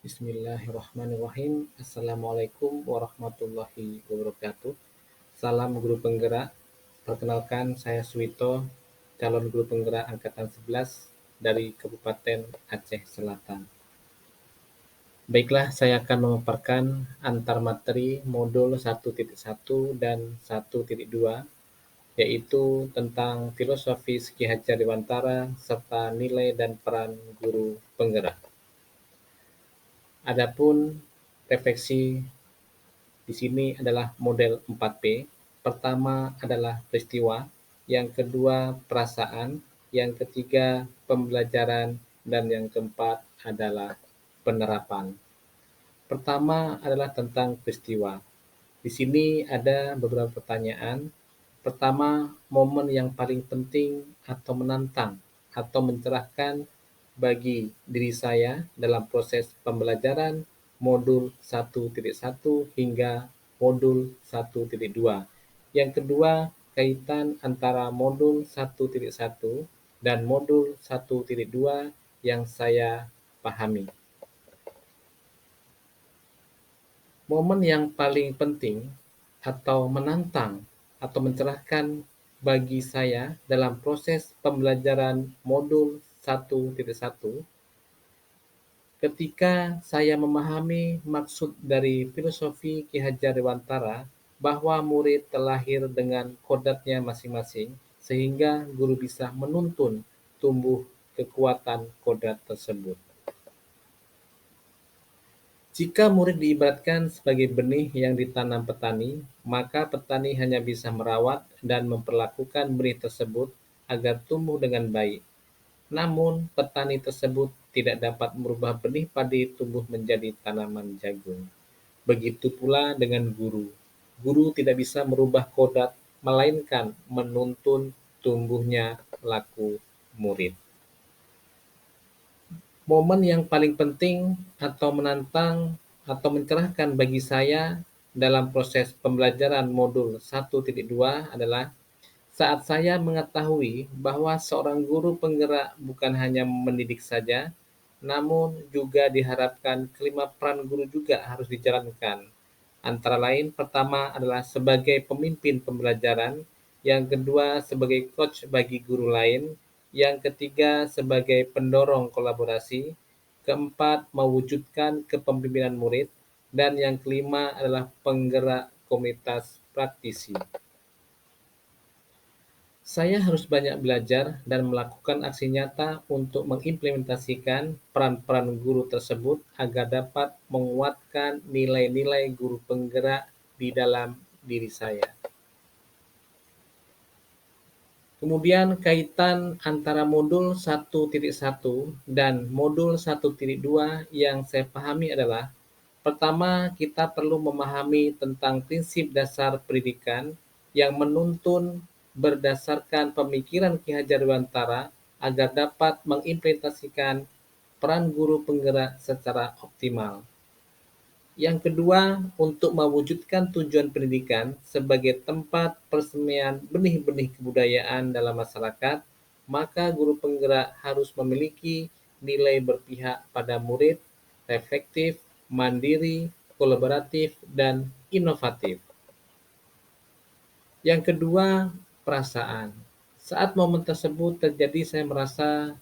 Bismillahirrahmanirrahim. Assalamualaikum warahmatullahi wabarakatuh. Salam guru penggerak. Perkenalkan, saya Suwito, calon guru penggerak angkatan 11 dari Kabupaten Aceh Selatan. Baiklah, saya akan memaparkan antar materi modul 1.1 dan 1.2, yaitu tentang filosofi Ki Hajar Dewantara serta nilai dan peran guru penggerak. Adapun refleksi di sini adalah model 4P. Pertama adalah peristiwa, yang kedua perasaan, yang ketiga pembelajaran, dan yang keempat adalah penerapan. Pertama adalah tentang peristiwa. Di sini ada beberapa pertanyaan. Pertama, momen yang paling penting atau menantang atau mencerahkan bagi diri saya dalam proses pembelajaran modul 1.1 hingga modul 1.2. Yang kedua, kaitan antara modul 1.1 dan modul 1.2 yang saya pahami. Momen yang paling penting atau menantang atau mencerahkan bagi saya dalam proses pembelajaran modul 1.1 ketika saya memahami maksud dari filosofi Ki Hajar Dewantara bahwa murid terlahir dengan kodratnya masing-masing sehingga guru bisa menuntun tumbuh kekuatan kodrat tersebut. Jika murid diibaratkan sebagai benih yang ditanam petani, maka petani hanya bisa merawat dan memperlakukan benih tersebut agar tumbuh dengan baik. Namun, petani tersebut tidak dapat merubah benih padi tumbuh menjadi tanaman jagung. Begitu pula dengan guru. Guru tidak bisa merubah kodrat, melainkan menuntun tumbuhnya laku murid. Momen yang paling penting atau menantang atau mencerahkan bagi saya dalam proses pembelajaran modul 1.2 adalah saat saya mengetahui bahwa seorang guru penggerak bukan hanya mendidik saja, namun juga diharapkan kelima peran guru juga harus dijalankan. Antara lain, pertama adalah sebagai pemimpin pembelajaran, yang kedua sebagai coach bagi guru lain, yang ketiga sebagai pendorong kolaborasi, keempat mewujudkan kepemimpinan murid, dan yang kelima adalah penggerak komunitas praktisi. Saya harus banyak belajar dan melakukan aksi nyata untuk mengimplementasikan peran-peran guru tersebut agar dapat menguatkan nilai-nilai guru penggerak di dalam diri saya. Kemudian kaitan antara modul 1.1 dan modul 1.2 yang saya pahami adalah pertama, kita perlu memahami tentang prinsip dasar pendidikan yang menuntun berdasarkan pemikiran Ki Hajar Dewantara agar dapat mengimplementasikan peran guru penggerak secara optimal. Yang kedua, untuk mewujudkan tujuan pendidikan sebagai tempat persemian benih-benih kebudayaan dalam masyarakat, maka guru penggerak harus memiliki nilai berpihak pada murid, reflektif, mandiri, kolaboratif, dan inovatif. Yang kedua, perasaan. Saat momen tersebut terjadi, saya merasa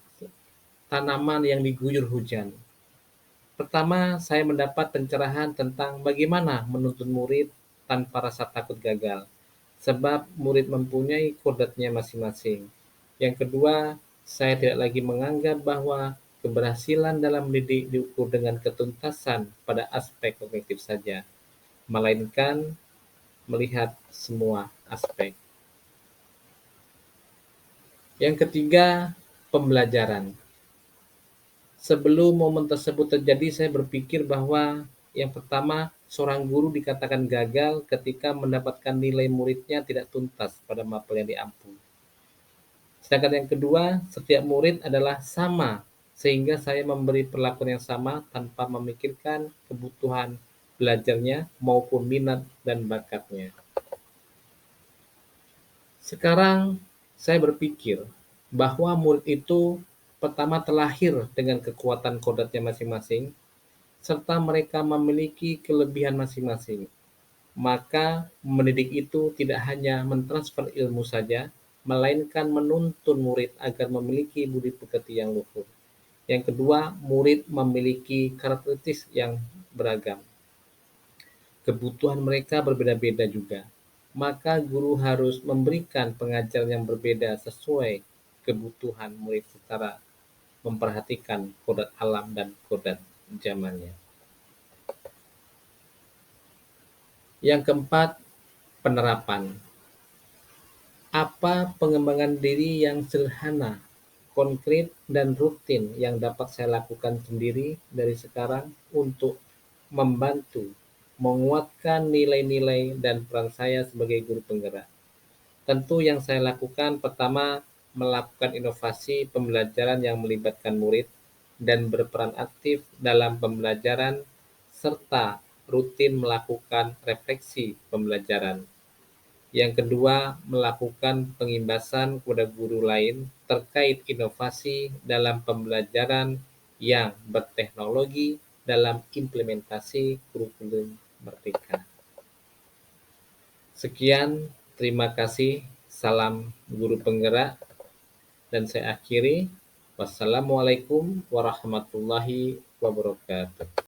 tanaman yang diguyur hujan. Pertama, saya mendapat pencerahan tentang bagaimana menuntun murid tanpa rasa takut gagal, sebab murid mempunyai kodratnya masing-masing. Yang kedua, saya tidak lagi menganggap bahwa keberhasilan dalam mendidik diukur dengan ketuntasan pada aspek kognitif saja, melainkan melihat semua aspek. Yang ketiga, pembelajaran. Sebelum momen tersebut terjadi, saya berpikir bahwa yang pertama, seorang guru dikatakan gagal ketika mendapatkan nilai muridnya tidak tuntas pada mapel yang diampu. Sedangkan yang kedua, setiap murid adalah sama, sehingga saya memberi perlakuan yang sama tanpa memikirkan kebutuhan belajarnya maupun minat dan bakatnya. Sekarang saya berpikir bahwa murid itu pertama terlahir dengan kekuatan kodratnya masing-masing, serta mereka memiliki kelebihan masing-masing. Maka mendidik itu tidak hanya mentransfer ilmu saja, melainkan menuntun murid agar memiliki budi pekerti yang luhur. Yang kedua, murid memiliki karakteristik yang beragam. Kebutuhan mereka berbeda-beda juga. Maka guru harus memberikan pengajaran yang berbeda sesuai kebutuhan murid secara memperhatikan kodrat alam dan kodrat zamannya. Yang keempat, penerapan. Apa pengembangan diri yang sederhana, konkret, dan rutin yang dapat saya lakukan sendiri dari sekarang untuk membantu menguatkan nilai-nilai dan peran saya sebagai guru penggerak? Tentu yang saya lakukan pertama, melakukan inovasi pembelajaran yang melibatkan murid dan berperan aktif dalam pembelajaran serta rutin melakukan refleksi pembelajaran. Yang kedua, melakukan pengimbasan kepada guru lain terkait inovasi dalam pembelajaran yang berteknologi dalam implementasi kurikulum Merdeka. Sekian, terima kasih. Salam guru penggerak, dan saya akhiri. Wassalamualaikum warahmatullahi wabarakatuh.